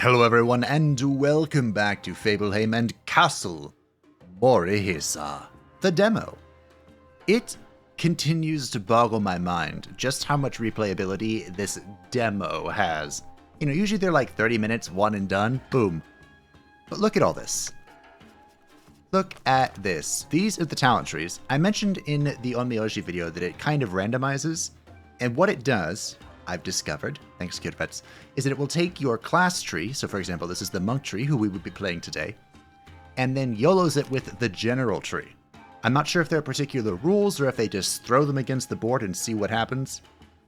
Hello everyone and welcome back to Fableheim and Castle Morihisa, the demo. It continues to boggle my mind just how much replayability this demo has. You know, usually they're like 30 minutes, one and done, boom. But look at all this. Look at this. These are the talent trees. I mentioned in the Onmyoji video that it kind of randomizes, and what it does, I've discovered, thanks to Kidvets, is that it will take your class tree, so for example this is the monk tree who we would be playing today, and then YOLOs it with the general tree. I'm not sure if there are particular rules or if they just throw them against the board and see what happens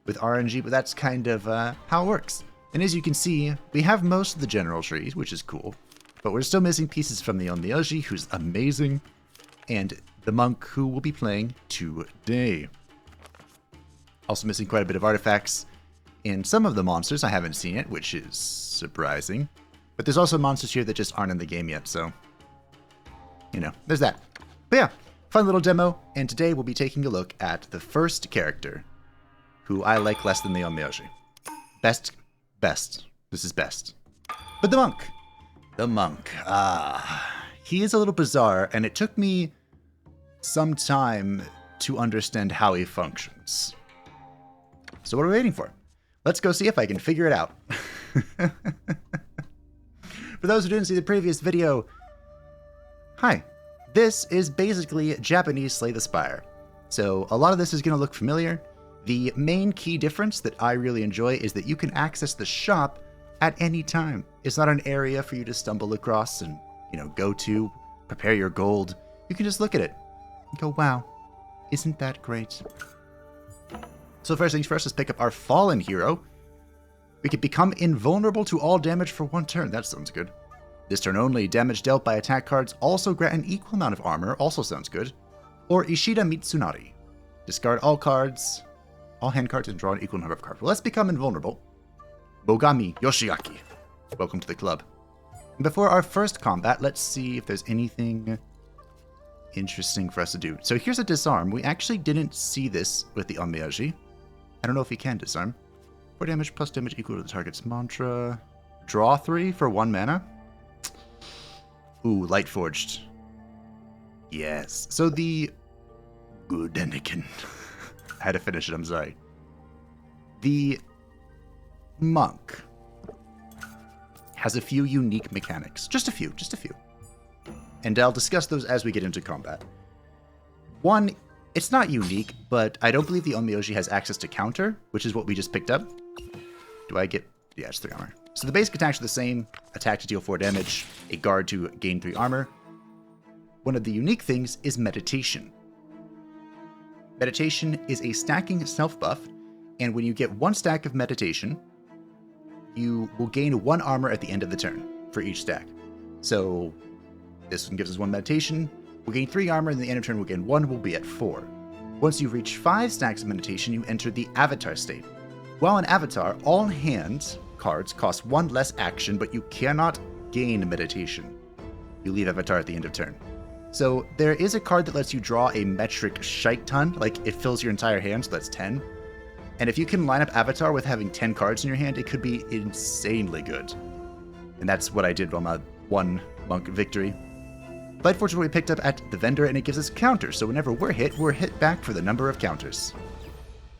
with RNG, but that's kind of how it works. And as you can see, we have most of the general trees, which is cool, but we're still missing pieces from the Onmyoji, who's amazing, and the monk who we'll be playing today. Also missing quite a bit of artifacts. In some of the monsters, I haven't seen it, which is surprising. But there's also monsters here that just aren't in the game yet, so, you know, there's that. But yeah, fun little demo, and today we'll be taking a look at the first character, who I like less than the Onmyoji. Best. This is best. But the monk. The monk. He is a little bizarre, and it took me some time to understand how he functions. So what are we waiting for? Let's go see if I can figure it out. For those who didn't see the previous video, hi. This is basically Japanese Slay the Spire. So a lot of this is going to look familiar. The main key difference that I really enjoy is that you can access the shop at any time. It's not an area for you to stumble across and, you know, go to, prepare your gold. You can just look at it and go, wow, isn't that great? So first things first, let's pick up our Fallen Hero. We can become invulnerable to all damage for one turn. That sounds good. This turn only, damage dealt by attack cards also grant an equal amount of armor. Also sounds good. Or Ishida Mitsunari. Discard all cards, all hand cards, and draw an equal number of cards. Well, let's become invulnerable. Bogami Yoshiaki. Welcome to the club. And before our first combat, let's see if there's anything interesting for us to do. So here's a disarm. We actually didn't see this with the Onmyoji. I don't know if he can disarm. 4 damage plus damage equal to the target's mantra. Draw 3 for 1 mana. Ooh, Light Forged. Yes. So the good Anakin. I had to finish it, I'm sorry. The monk has a few unique mechanics. Just a few. And I'll discuss those as we get into combat. One, it's not unique, but I don't believe the Onmyoji has access to counter, which is what we just picked up. Do I get... yeah, it's 3 armor. So the basic attacks are the same. Attack to deal 4 damage, a guard to gain 3 armor. One of the unique things is meditation. Meditation is a stacking self-buff, and when you get 1 stack of meditation, you will gain 1 armor at the end of the turn for each stack. So this one gives us 1 meditation. We'll gain 3 armor, and the end of turn we'll gain 1, we'll be at 4. Once you reach 5 stacks of meditation, you enter the Avatar state. While in Avatar, all hand cards cost 1 less action, but you cannot gain meditation. You leave Avatar at the end of turn. So there is a card that lets you draw a metric shite ton, like it fills your entire hand, so that's 10. And if you can line up Avatar with having 10 cards in your hand, it could be insanely good. And that's what I did on my 1 monk victory. Light Forge we picked up at the vendor, and it gives us counters, so whenever we're hit back for the number of counters.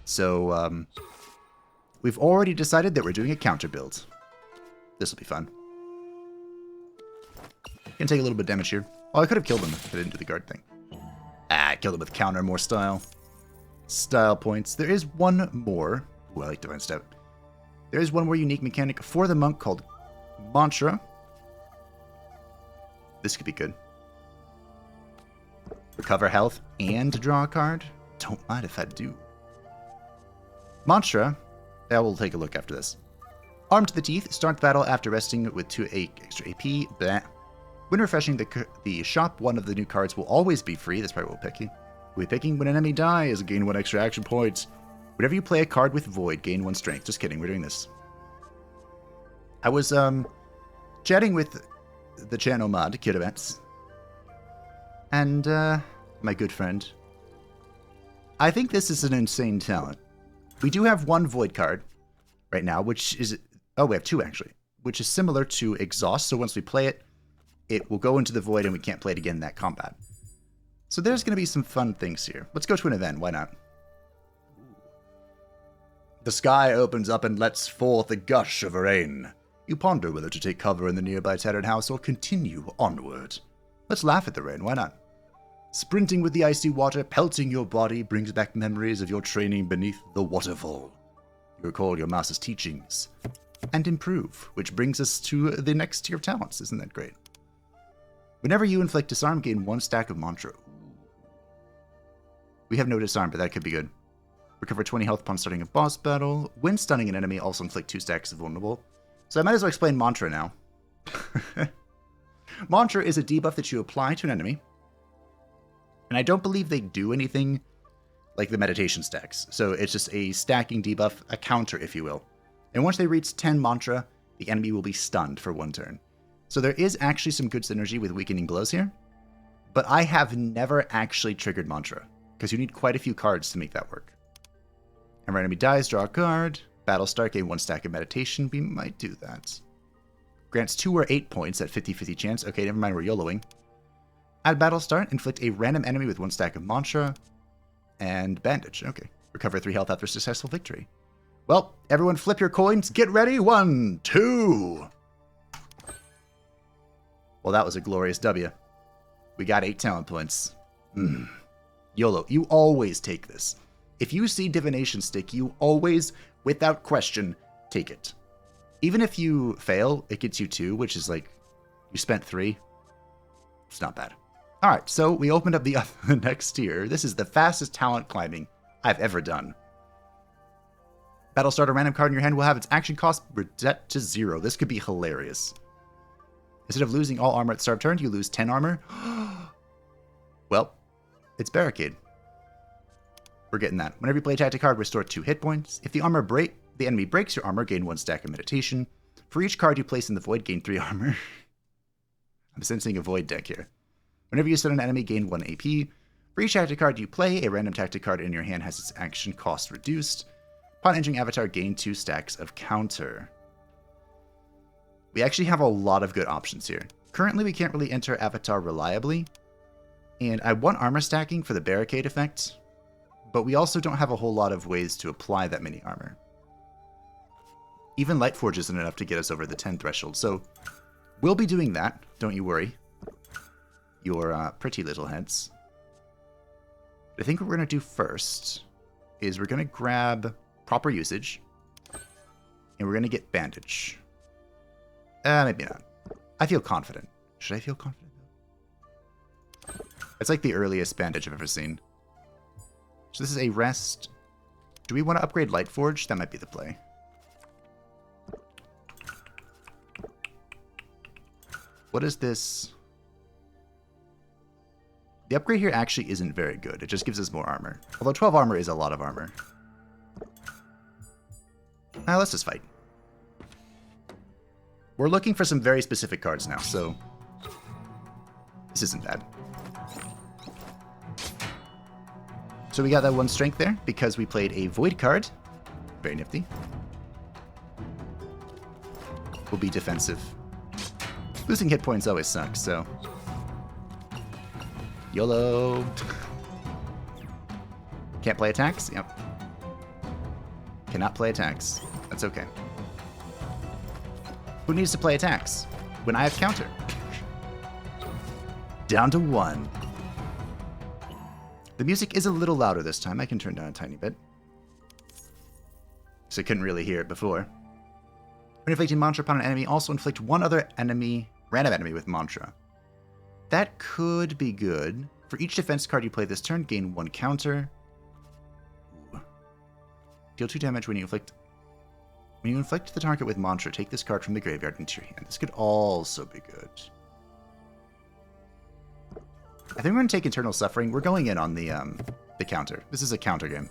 So, we've already decided that we're doing a counter build. This will be fun. Gonna take a little bit of damage here. Oh, I could have killed him if I didn't do the guard thing. I killed him with counter, more style. Style points. There is one more. Ooh, I like Divine Step. There is one more unique mechanic for the monk called Mantra. This could be good. Recover health and draw a card? Don't mind if I do. Mantra, I will take a look after this. Armed to the teeth, start the battle after resting with 2 extra AP. Bleh. When refreshing the shop, one of the new cards will always be free. That's probably what we'll be picking. When an enemy dies, gain 1 extra action point. Whenever you play a card with Void, gain 1 strength. Just kidding, we're doing this. I was chatting with the channel mod, Kidvets. And, my good friend, I think this is an insane talent. We do have 1 Void card right now, which is... oh, we have 2, actually. which is similar to Exhaust. So once we play it, it will go into the void and we can't play it again in that combat. So there's going to be some fun things here. Let's go to an event. Why not? The sky opens up and lets forth a gush of rain. You ponder whether to take cover in the nearby tattered house or continue onward. Let's laugh at the rain. Why not? Sprinting with the icy water pelting your body brings back memories of your training beneath the waterfall. You recall your master's teachings and improve, which brings us to the next tier of talents. Isn't that great? Whenever you inflict disarm, gain 1 stack of mantra. We have no disarm, but that could be good. Recover 20 health upon starting a boss battle. When stunning an enemy, also inflict 2 stacks of vulnerable. So I might as well explain mantra now. Mantra is a debuff that you apply to an enemy. And I don't believe they do anything like the meditation stacks. So it's just a stacking debuff, a counter, if you will. And once they reach 10 mantra, the enemy will be stunned for 1 turn. So there is actually some good synergy with weakening blows here. But I have never actually triggered mantra, because you need quite a few cards to make that work. And when enemy dies, draw a card. Battle start, gain 1 stack of meditation. We might do that. Grants 2 or 8 points at 50-50 chance. Okay, never mind, we're YOLOing. At battle start, inflict a random enemy with 1 stack of mantra. And bandage. Okay. Recover 3 health after successful victory. Well, everyone flip your coins. Get ready. 1, 2. Well, that was a glorious W. We got 8 talent points. YOLO. You always take this. If you see Divination Stick, you always, without question, take it. Even if you fail, it gets you 2, which is like, you spent 3. It's not bad. Alright, so we opened up the next tier. This is the fastest talent climbing I've ever done. Battle start, a random card in your hand will have its action cost reset to 0. This could be hilarious. Instead of losing all armor at the start of turn, you lose 10 armor. Well, it's Barricade. We're getting that. Whenever you play a tactic card, restore 2 hit points. If the enemy breaks your armor, gain 1 stack of meditation. For each card you place in the void, gain 3 armor. I'm sensing a void deck here. Whenever you stun an enemy, gain 1 AP. For each tactic card you play, a random tactic card in your hand has its action cost reduced. Upon entering Avatar, gain 2 stacks of counter. We actually have a lot of good options here. Currently, we can't really enter Avatar reliably. And I want armor stacking for the barricade effect. But we also don't have a whole lot of ways to apply that many armor. Even Lightforge isn't enough to get us over the 10 threshold, so we'll be doing that, don't you worry. Your pretty little heads. But I think what we're going to do first is we're going to grab proper usage, and we're going to get bandage. Maybe not. I feel confident. Should I feel confident? It's like the earliest bandage I've ever seen. So this is a rest. Do we want to upgrade Lightforge? That might be the play. What is this? The upgrade here actually isn't very good. It just gives us more armor. Although 12 armor is a lot of armor. Let's just fight. We're looking for some very specific cards now, so this isn't bad. So we got that 1 strength there because we played a void card. Very nifty. We'll be defensive. Losing hit points always sucks, so YOLO. Can't play attacks? Yep. Cannot play attacks. That's okay. Who needs to play attacks when I have counter? Down to 1. The music is a little louder this time. I can turn down a tiny bit. So I couldn't really hear it before. When inflicting mantra upon an enemy, also inflict 1 other enemy, random enemy with mantra. That could be good. For each defense card you play this turn, gain 1 counter. Ooh. Deal 2 damage when you inflict. When you inflict the target with mantra, take this card from the graveyard into your hand. This could also be good. I think we're going to take Eternal Suffering. We're going in on the counter. This is a counter game.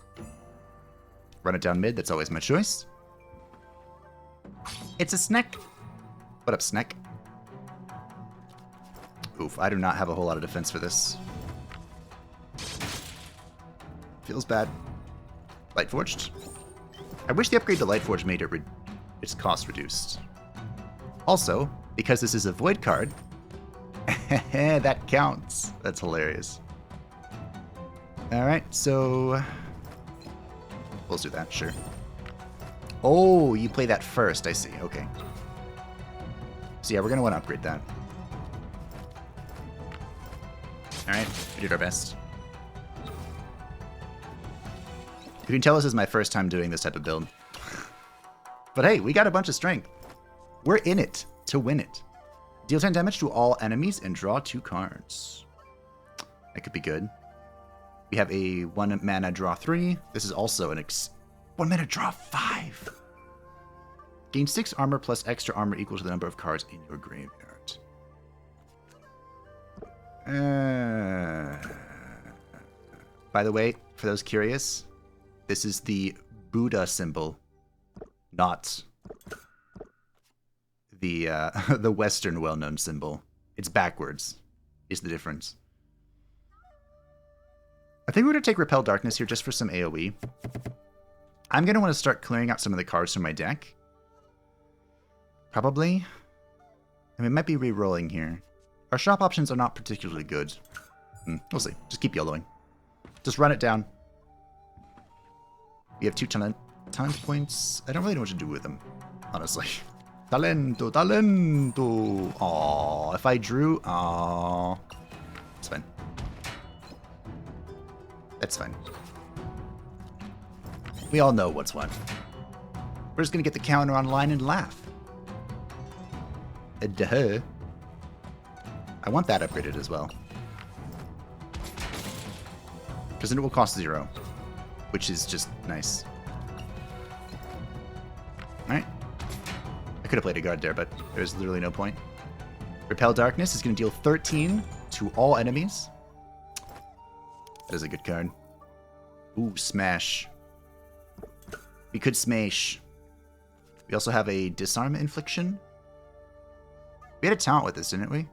Run it down mid. That's always my choice. It's a snack. What up, snack? Oof, I do not have a whole lot of defense for this. Feels bad. Lightforged. I wish the upgrade to Lightforge made its cost reduced. Also, because this is a void card, that counts. That's hilarious. Alright, so we'll do that, sure. Oh, you play that first, I see, okay. So yeah, we're gonna want to upgrade that. Alright, we did our best. You can tell this is my first time doing this type of build. But hey, we got a bunch of strength. We're in it to win it. Deal 10 damage to all enemies and draw 2 cards. That could be good. We have a 1 mana draw 3. This is also an 1 mana draw 5. Gain 6 armor plus extra armor equal to the number of cards in your graveyard. By the way, for those curious, this is the Buddha symbol, not the the Western well-known symbol. It's backwards, is the difference. I think we're going to take Repel Darkness here just for some AoE. I'm going to want to start clearing out some of the cards from my deck. Probably. I mean, it might be re-rolling here. Our shop options are not particularly good. We'll see. Just keep YOLOing. Just run it down. We have 2 talent points. I don't really know what to do with them, honestly. Talento, talento. Aww, if I drew... Aww. It's fine. That's fine. We all know what's what. We're just gonna get the counter online and laugh. Duh. I want that upgraded as well. Because then it will cost 0. Which is just nice. Alright. I could have played a guard there, but there's literally no point. Repel Darkness is going to deal 13 to all enemies. That is a good card. Ooh, Smash. We could Smash. We also have a Disarm Infliction. We had a talent with this, didn't we?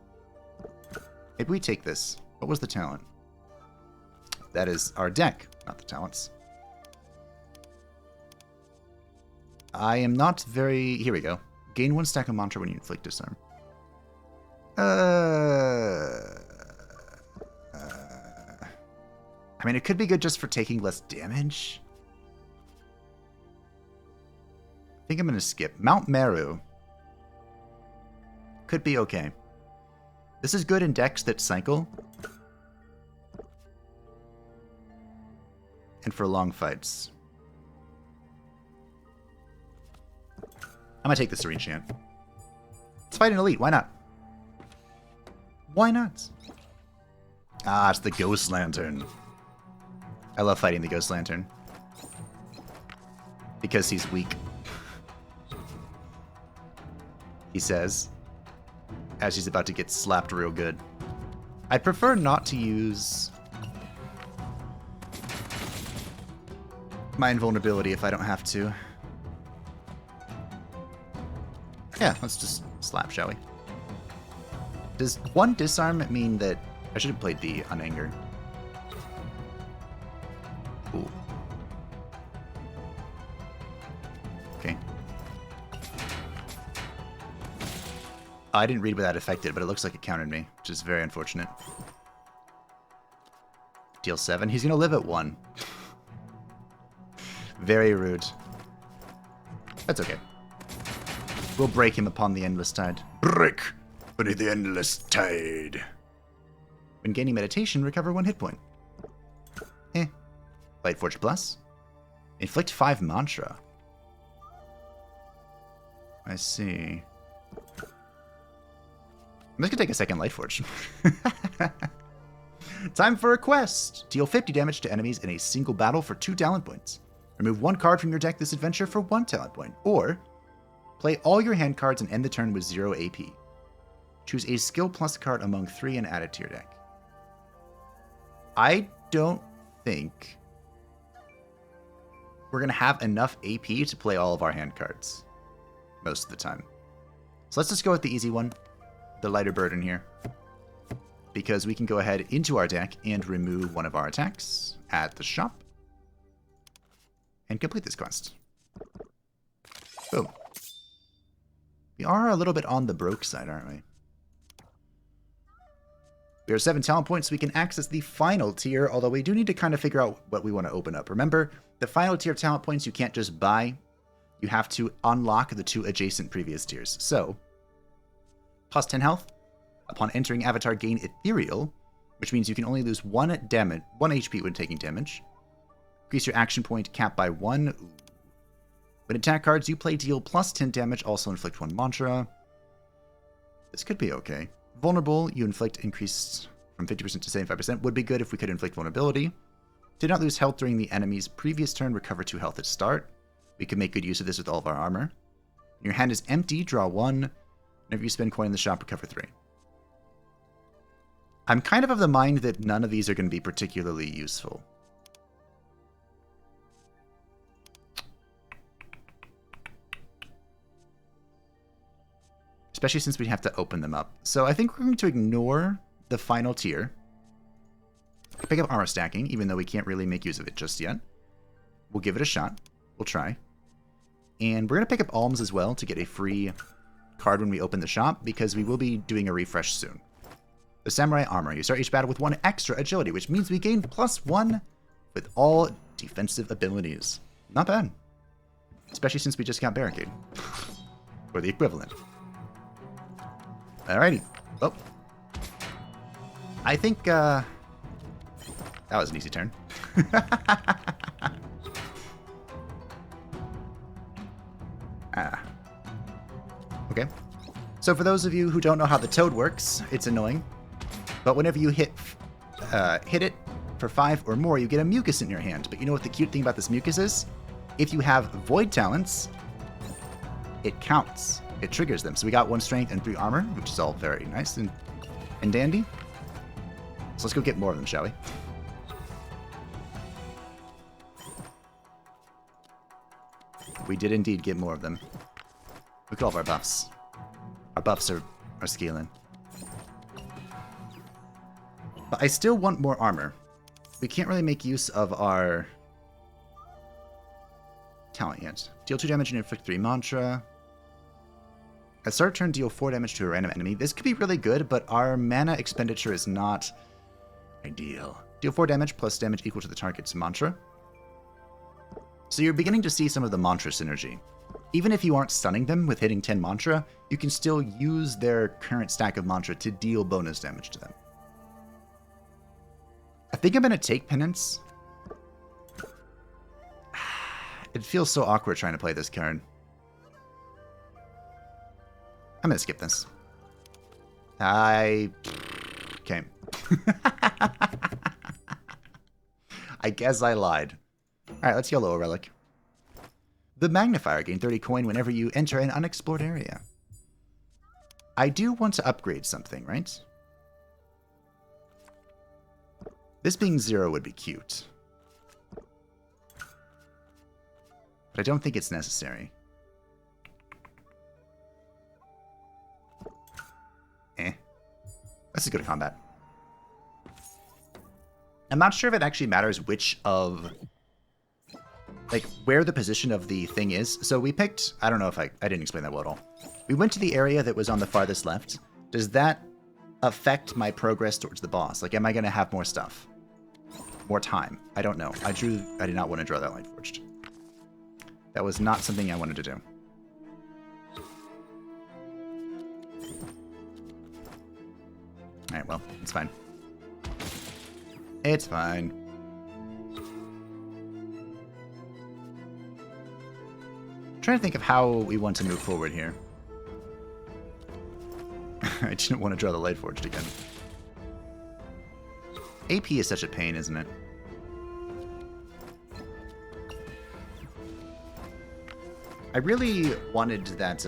Maybe we take this. What was the talent? That is our deck, not the talents. I am not very... Here we go. Gain 1 stack of mantra when you inflict disarm. I mean, it could be good just for taking less damage. I think I'm going to skip. Mount Meru. Could be okay. This is good in decks that cycle. And for long fights. I'm going to take the Serene Chant. Let's fight an elite. Why not? Why not? Ah, it's the Ghost Lantern. I love fighting the Ghost Lantern. Because he's weak. He says. As he's about to get slapped real good. I'd prefer not to use my invulnerability if I don't have to. Yeah, let's just slap, shall we? Does 1 disarm mean that... I should have played the Unanger. Ooh. Okay. I didn't read what that affected, but it looks like it countered me, which is very unfortunate. Deal 7. He's going to live at 1. Very rude. That's okay. We'll break him upon the Endless Tide. Break beneath the Endless Tide. When gaining meditation, recover 1 hit point. Light Forge Plus. Inflict 5 mantra. I see. I'm just gonna take a second Light Forge. Time for a quest. Deal 50 damage to enemies in a single battle for 2 talent points. Remove 1 card from your deck this adventure for 1 talent point. Or play all your hand cards and end the turn with 0 AP. Choose a skill plus card among 3 and add it to your deck. I don't think we're going to have enough AP to play all of our hand cards most of the time. So let's just go with the easy one, the lighter burden here. Because we can go ahead into our deck and remove 1 of our attacks at the shop. And complete this quest. Boom. We are a little bit on the broke side, aren't we? We are 7 talent points, so we can access the final tier, although we do need to kind of figure out what we want to open up. Remember, the final tier of talent points you can't just buy. You have to unlock the 2 adjacent previous tiers. So, plus 10 health. Upon entering Avatar, gain Ethereal, which means you can only lose 1 HP when taking damage. Increase your action point cap by 1. Ooh. When attack cards you play deal plus 10 damage, also inflict 1 mantra. This could be okay. Vulnerable, you inflict increased from 50% to 75%. Would be good if we could inflict vulnerability. Did not lose health during the enemy's previous turn, recover 2 health at start. We can make good use of this with all of our armor. Your hand is empty, draw 1. Whenever you spend coin in the shop, recover 3. I'm kind of the mind that none of these are going to be particularly useful. Especially since we have to open them up. So I think we're going to ignore the final tier. Pick up armor stacking, even though we can't really make use of it just yet. We'll give it a shot. We'll try. And we're going to pick up alms as well to get a free card when we open the shop, because we will be doing a refresh soon. The samurai armor. You start each battle with 1 extra agility, which means we gain +1 with all defensive abilities. Not bad. Especially since we just got barricade. Or the equivalent. Alrighty. Oh. I think, that was an easy turn. Okay. So for those of you who don't know how the toad works, it's annoying. But whenever you hit it for 5 or more, you get a mucus in your hand. But you know what the cute thing about this mucus is? If you have void talents, it counts. It triggers them. So we got 1 strength and 3 armor, which is all very nice and dandy. So let's go get more of them, shall we? We did indeed get more of them. Look at all of our buffs. Our buffs are scaling. But I still want more armor. We can't really make use of our talent yet. Deal 2 damage and inflict 3 mantra. At start turn, deal 4 damage to a random enemy. This could be really good, but our mana expenditure is not ideal. Deal 4 damage plus damage equal to the target's mantra. So you're beginning to see some of the mantra synergy. Even if you aren't stunning them with hitting 10 mantra, you can still use their current stack of mantra to deal bonus damage to them. I think I'm going to take penance. It feels so awkward trying to play this card. I'm going to skip this. Okay. I guess I lied. Alright, let's YOLO a relic. The Magnifier. Gain 30 coin whenever you enter an unexplored area. I do want to upgrade something, right? This being 0 would be cute. But I don't think it's necessary. Let's just go to combat. I'm not sure if it actually matters which of... like, where the position of the thing is. So we picked... I don't know if I didn't explain that well at all. We went to the area that was on the farthest left. Does that affect my progress towards the boss? Like, am I going to have more stuff? More time? I don't know. I did not want to draw that Light Forged. That was not something I wanted to do. Alright, well, it's fine. It's fine. I'm trying to think of how we want to move forward here. I didn't want to draw the Light Forged again. AP is such a pain, isn't it? I really wanted that,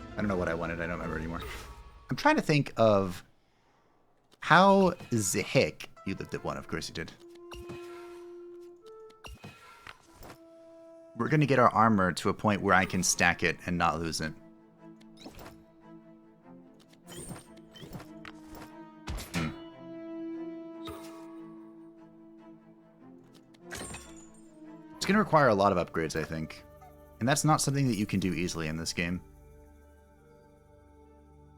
I don't know what I wanted. I don't remember anymore. I'm trying to think of how the heck you lived at 1. Of course you did. We're going to get our armor to a point where I can stack it and not lose it. going to require a lot of upgrades, I think. And that's not something that you can do easily in this game.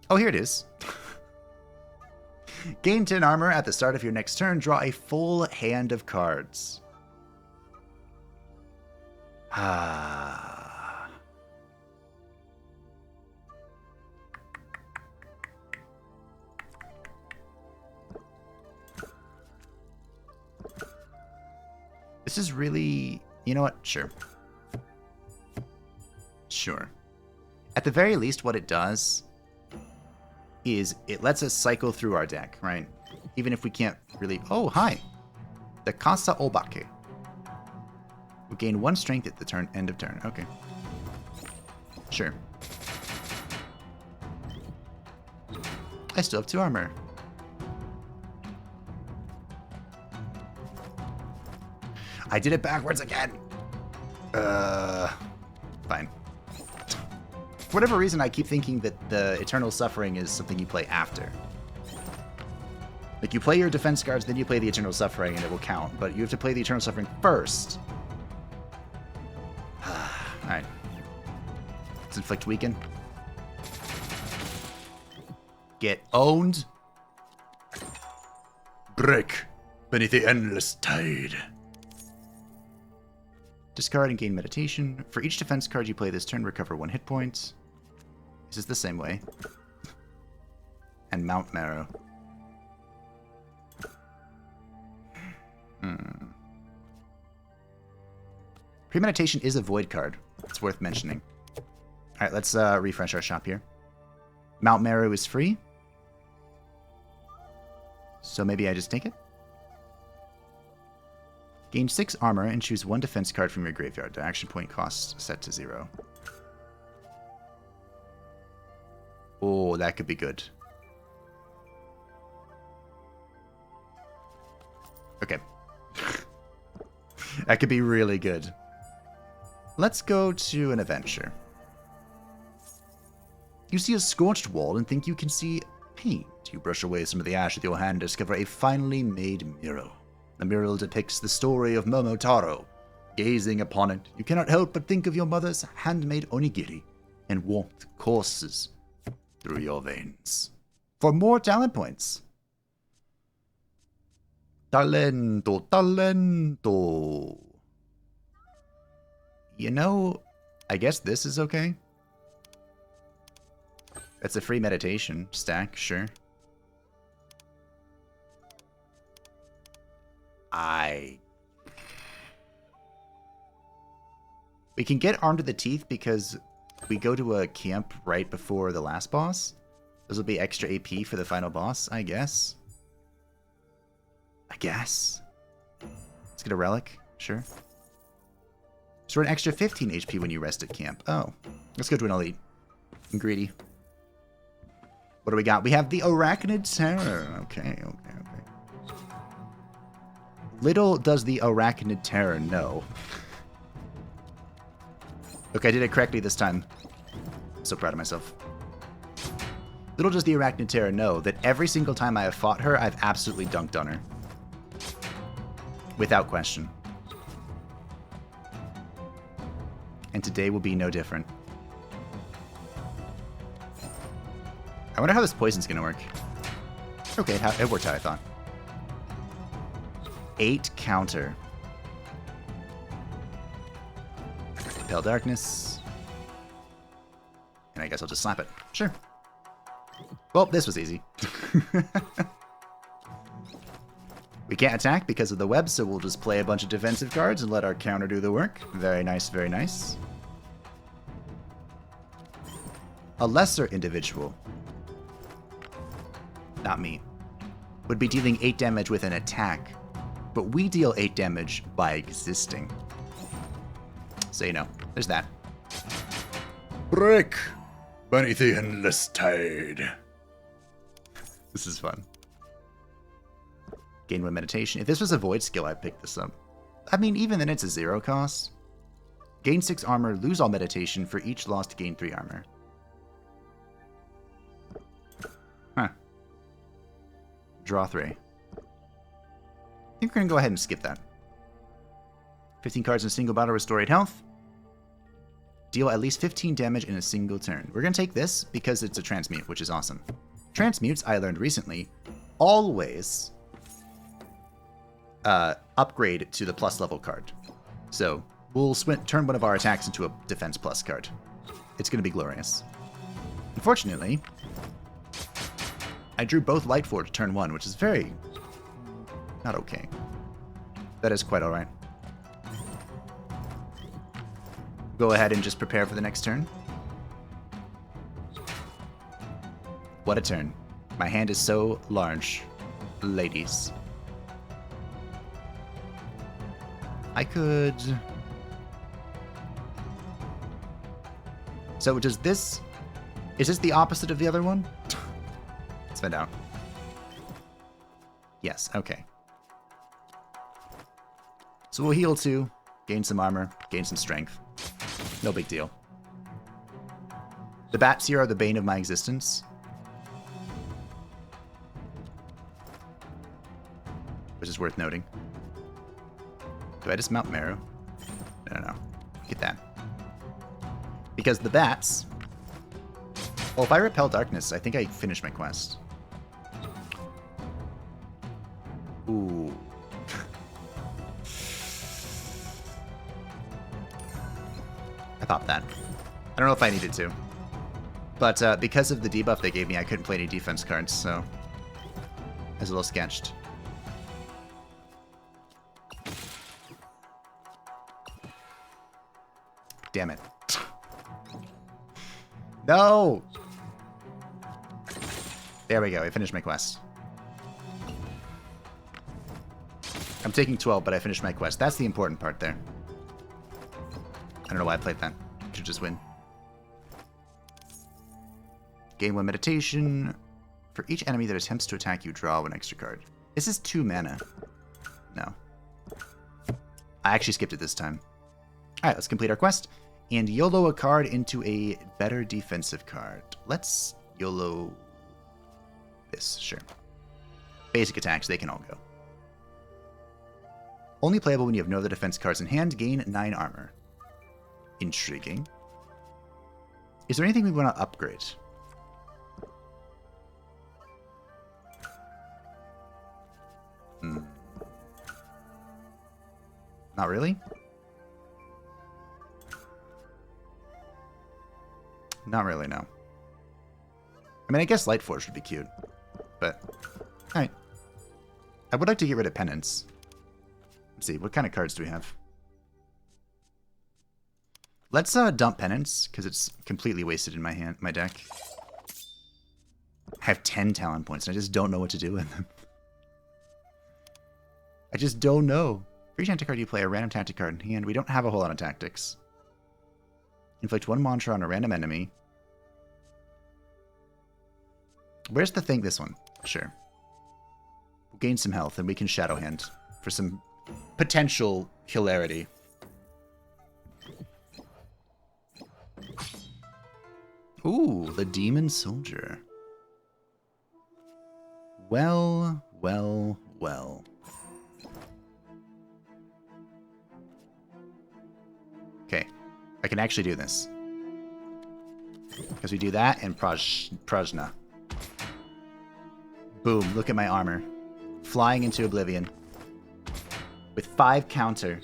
Oh, here it is. Gain 10 armor at the start of your next turn. Draw a full hand of cards. Ah. This is really... You know what? Sure. Sure. At the very least, what it does is it lets us cycle through our deck, right? Even if we can't really... Oh, hi! The Kasa Obake. We gain 1 strength at the end of turn. Okay. Sure. I still have 2 armor. I did it backwards again! Fine. For whatever reason, I keep thinking that the Eternal Suffering is something you play after. Like, you play your defense cards, then you play the Eternal Suffering, and it will count. But you have to play the Eternal Suffering first. Alright. Let's inflict weaken. Get owned. Break beneath the endless tide. Discard and gain meditation. For each defense card you play this turn, recover 1 hit point. This is the same way. And Mount Marrow. Premeditation is a void card. It's worth mentioning. Alright, let's refresh our shop here. Mount Marrow is free. So maybe I just take it? Gain 6 armor and choose 1 defense card from your graveyard. The action point cost set to 0. Oh, that could be good. Okay. That could be really good. Let's go to an adventure. You see a scorched wall and think you can see paint. You brush away some of the ash with your hand and discover a finely made mural. The mural depicts the story of Momotaro. Gazing upon it, you cannot help but think of your mother's handmade onigiri, and warmth courses through your veins. For more talent points. Talento, talento. You know, I guess this is okay. It's a free meditation stack, sure. We can get armed to the teeth because we go to a camp right before the last boss. This will be extra AP for the final boss, I guess. Let's get a relic, sure. So we're an extra 15 HP when you rest at camp. Oh, let's go to an elite. I'm greedy. What do we got? We have the Arachnid Terror. Okay. Little does the Arachnid Terror know. Okay, I did it correctly this time. I'm so proud of myself. Little does the Arachnid Terror know that every single time I have fought her, I've absolutely dunked on her. Without question. And today will be no different. I wonder how this poison's gonna work. Okay, it worked how I thought. 8 counter. Pale Darkness. And I guess I'll just slap it. Sure. Well, this was easy. We can't attack because of the web, so we'll just play a bunch of defensive cards and let our counter do the work. Very nice, very nice. A lesser individual, not me, would be dealing 8 damage with an attack, but we deal 8 damage by existing. So, you know, there's that. Break beneath the endless tide. This is fun. Gain 1 meditation. If this was a void skill, I'd pick this up. I mean, even then it's a 0 cost. Gain 6 armor, lose all meditation. For each lost, gain 3 armor. Huh. Draw 3. I think we're going to go ahead and skip that. 15 cards in a single battle, restore 8 health. Deal at least 15 damage in a single turn. We're going to take this because it's a transmute, which is awesome. Transmutes, I learned recently, always upgrade to the plus level card. So we'll turn one of our attacks into a defense plus card. It's going to be glorious. Unfortunately, I drew both Lightforge turn 1, which is very not okay. That is quite alright. Go ahead and just prepare for the next turn. What a turn. My hand is so large, ladies. I could... So does this... Is this the opposite of the other one? Let's find out. Yes, okay. So we'll heal 2, gain some armor, gain some strength. No big deal. The bats here are the bane of my existence. Which is worth noting. Do I dismount Meru? No. Get that. Because the bats... Well, if I repel darkness, I think I finish my quest. Ooh. I popped that. I don't know if I needed to. But because of the debuff they gave me, I couldn't play any defense cards, so... I was a little sketched. Damn it. No! There we go, I finished my quest. I'm taking 12, but I finished my quest. That's the important part there. I don't know why I played that. I should just win. Gain 1 meditation. For each enemy that attempts to attack you, draw 1 extra card. This is 2 mana. No. I actually skipped it this time. Alright, let's complete our quest. And YOLO a card into a better defensive card. Let's YOLO this, sure. Basic attacks, they can all go. Only playable when you have no other defense cards in hand. Gain 9 armor. Intriguing. Is there anything we want to upgrade? Not really? Not really, no. I mean, I guess Lightforge would be cute, but... Alright. I would like to get rid of Penance. Let's see, what kind of cards do we have? Let's dump Penance, because it's completely wasted in my deck. I have 10 talent points, and I just don't know what to do with them. I just don't know. For each tactic card you play, a random tactic card in hand. We don't have a whole lot of tactics. Inflict 1 mantra on a random enemy. Where's the thing? This one. Sure. We'll gain some health, and we can Shadow Hand for some potential hilarity. Ooh, the Demon Soldier. Well, well, well. Okay, I can actually do this. Because we do that and Prajna. Boom, look at my armor. Flying into oblivion. With 5 counter.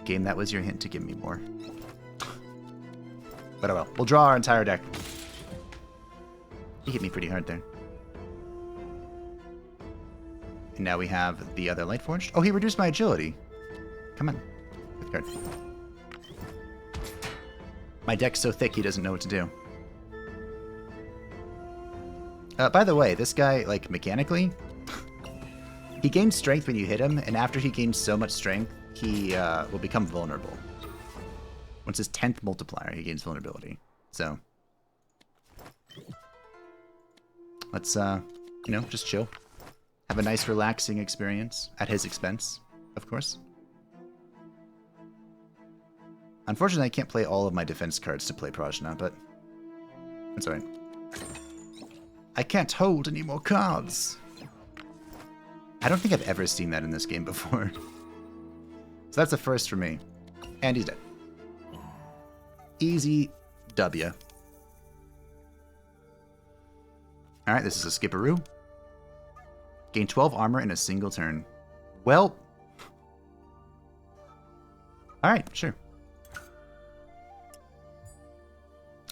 Game, that was your hint to give me more. But oh well, we'll draw our entire deck. He hit me pretty hard there. And now we have the other Lightforged. Oh, he reduced my agility. Come on. Good card. My deck's so thick he doesn't know what to do. By the way, this guy, like, mechanically, he gains strength when you hit him, and after he gains so much strength, he will become vulnerable. Once his 10th multiplier, he gains vulnerability. So, let's, you know, just chill. Have a nice, relaxing experience, at his expense, of course. Unfortunately, I can't play all of my defense cards to play Prajna, but that's alright. I can't hold any more cards. I don't think I've ever seen that in this game before. So that's a first for me. And he's dead. Easy W. Alright, this is a skipperoo. Gain 12 armor in a single turn. Well... Alright, sure.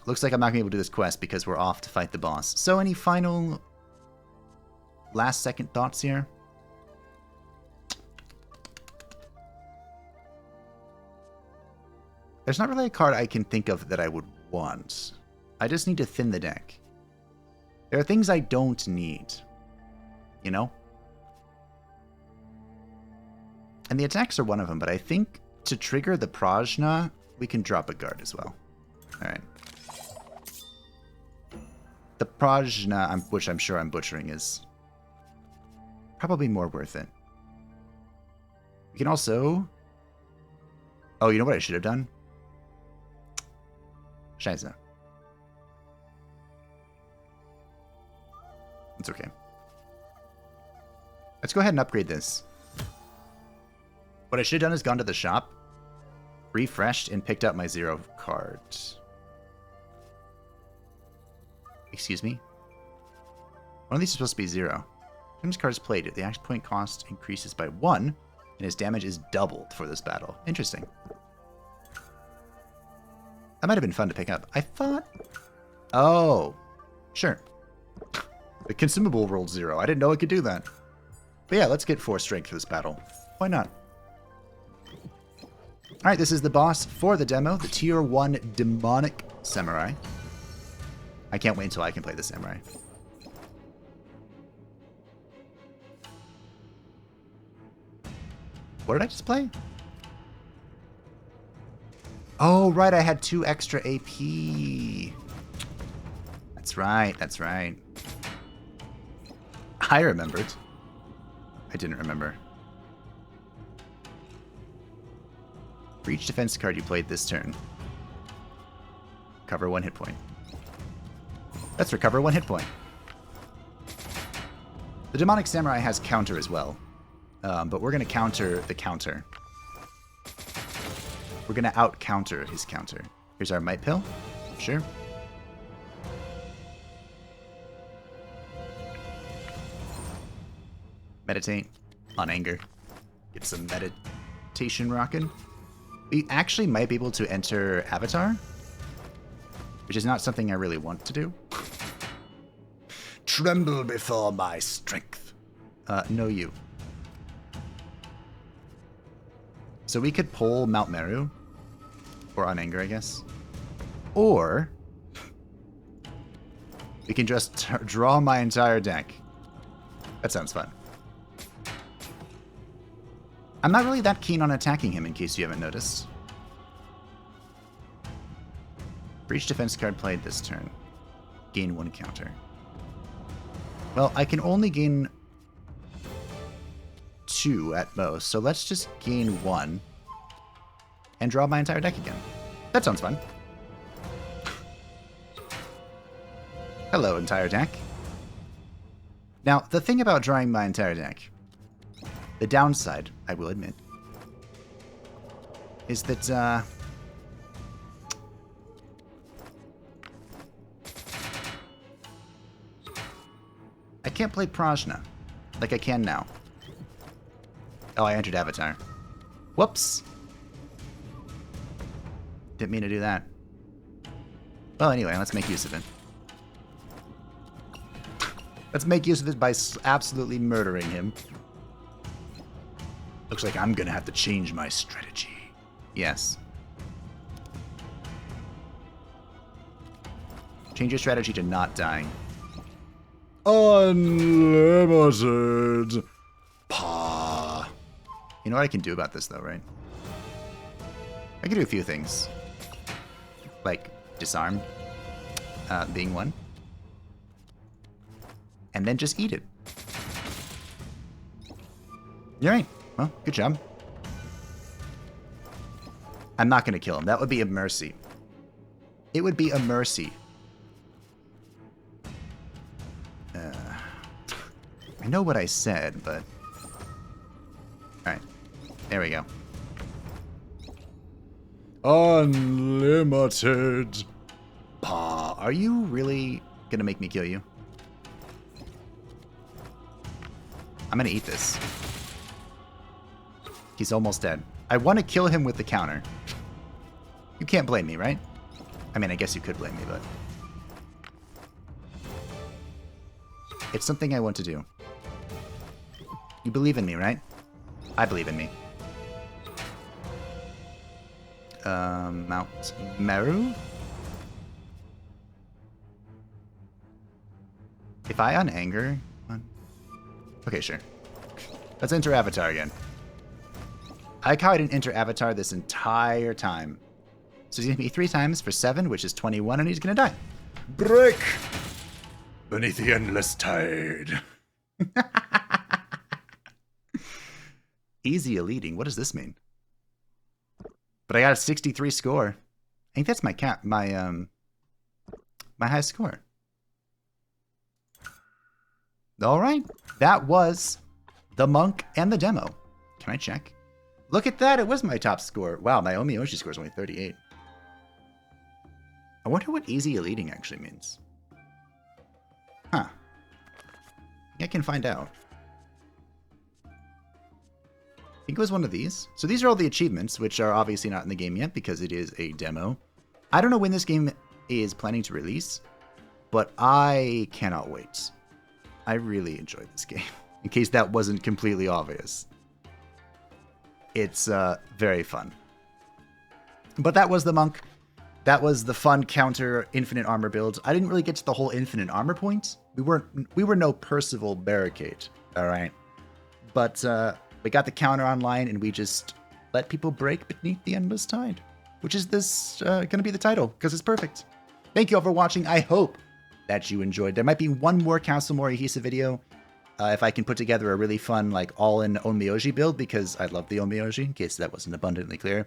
Looks like I'm not going to be able to do this quest because we're off to fight the boss. So any final... last second thoughts here? There's not really a card I can think of that I would want. I just need to thin the deck. There are things I don't need. You know? And the attacks are one of them, but I think to trigger the Prajna, we can drop a guard as well. Alright. The Prajna, which I'm sure I'm butchering, is probably more worth it. We can also... Oh, you know what I should have done? Scheiße. It's okay. Let's go ahead and upgrade this. What I should have done is gone to the shop, refreshed, and picked up my 0 cards. Excuse me? One of these is supposed to be 0. His card is played. The action point cost increases by 1, and his damage is doubled for this battle. Interesting. That might have been fun to pick up. I thought... Oh. Sure. The consumable rolled 0. I didn't know it could do that. But yeah, let's get 4 strength for this battle. Why not? Alright, this is the boss for the demo. The Tier 1 Demonic Samurai. I can't wait until I can play the Samurai. What did I just play? Oh, right, I had 2 extra AP. That's right, that's right. I remembered. I didn't remember. For each defense card you played this turn, cover 1 hit point. Let's recover 1 hit point. The Demonic Samurai has counter as well, but we're going to counter the counter. We're going to out-counter his counter. Here's our Might Pill. Sure. Meditate on anger. Get some meditation rocking. We actually might be able to enter Avatar, which is not something I really want to do. Tremble before my strength. No you. So we could pull Mount Meru, or on anger, I guess. Or we can just draw my entire deck. That sounds fun. I'm not really that keen on attacking him, in case you haven't noticed. For each defense card played this turn, gain 1 counter. Well, I can only gain 2 at most, so let's just gain 1 and draw my entire deck again. That sounds fun. Hello, entire deck. Now, the thing about drawing my entire deck, the downside, I will admit, is that, I can't play Prajna like I can now. Oh, I entered Avatar. Whoops. Didn't mean to do that. Well, anyway, let's make use of it. Let's make use of it by absolutely murdering him. Looks like I'm gonna have to change my strategy. Yes. Change your strategy to not dying. Unlimited. Pa. You know what I can do about this, though, right? I can do a few things. Like, disarm, being one. And then just eat it. You're right. Well, good job. I'm not going to kill him. That would be a mercy. It would be a mercy. I know what I said, but There we go. Unlimited. Are you really gonna make me kill you? I'm gonna eat this. He's almost dead. I want to kill him with the counter. You can't blame me, right? I mean, I guess you could blame me, but... it's something I want to do. You believe in me, right? I believe in me. Mount Meru? If I unanger... okay, sure. Let's enter Avatar again. I like how I didn't enter Avatar this entire time. So he's going to be 3 times for 7, which is 21, and he's going to die. Break! Beneath the endless tide. Easy eluding. What does this mean? But I got a 63 score. I think that's my my highest score. All right. That was the monk and the demo. Can I check? Look at that. It was my top score. Wow, my Omiyoshi score is only 38. I wonder what easy eluding actually means. Huh. I can find out. I think it was one of these. So these are all the achievements, which are obviously not in the game yet because it is a demo. I don't know when this game is planning to release, but I cannot wait. I really enjoyed this game, in case that wasn't completely obvious. It's very fun. But that was the monk. That was the fun counter infinite armor build. I didn't really get to the whole infinite armor point. We were no Percival barricade, all right? But we got the counter online, and we just let people break beneath the endless tide, which is this going to be the title, because it's perfect. Thank you all for watching. I hope that you enjoyed. There might be one more Castle Morihisa video if I can put together a really fun, like, all-in Onmyoji build, because I love the Onmyoji, in case that wasn't abundantly clear.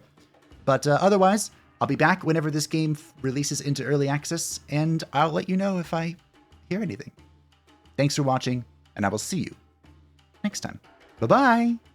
But otherwise, I'll be back whenever this game releases into early access, and I'll let you know if I hear anything. Thanks for watching, and I will see you next time. Bye-bye!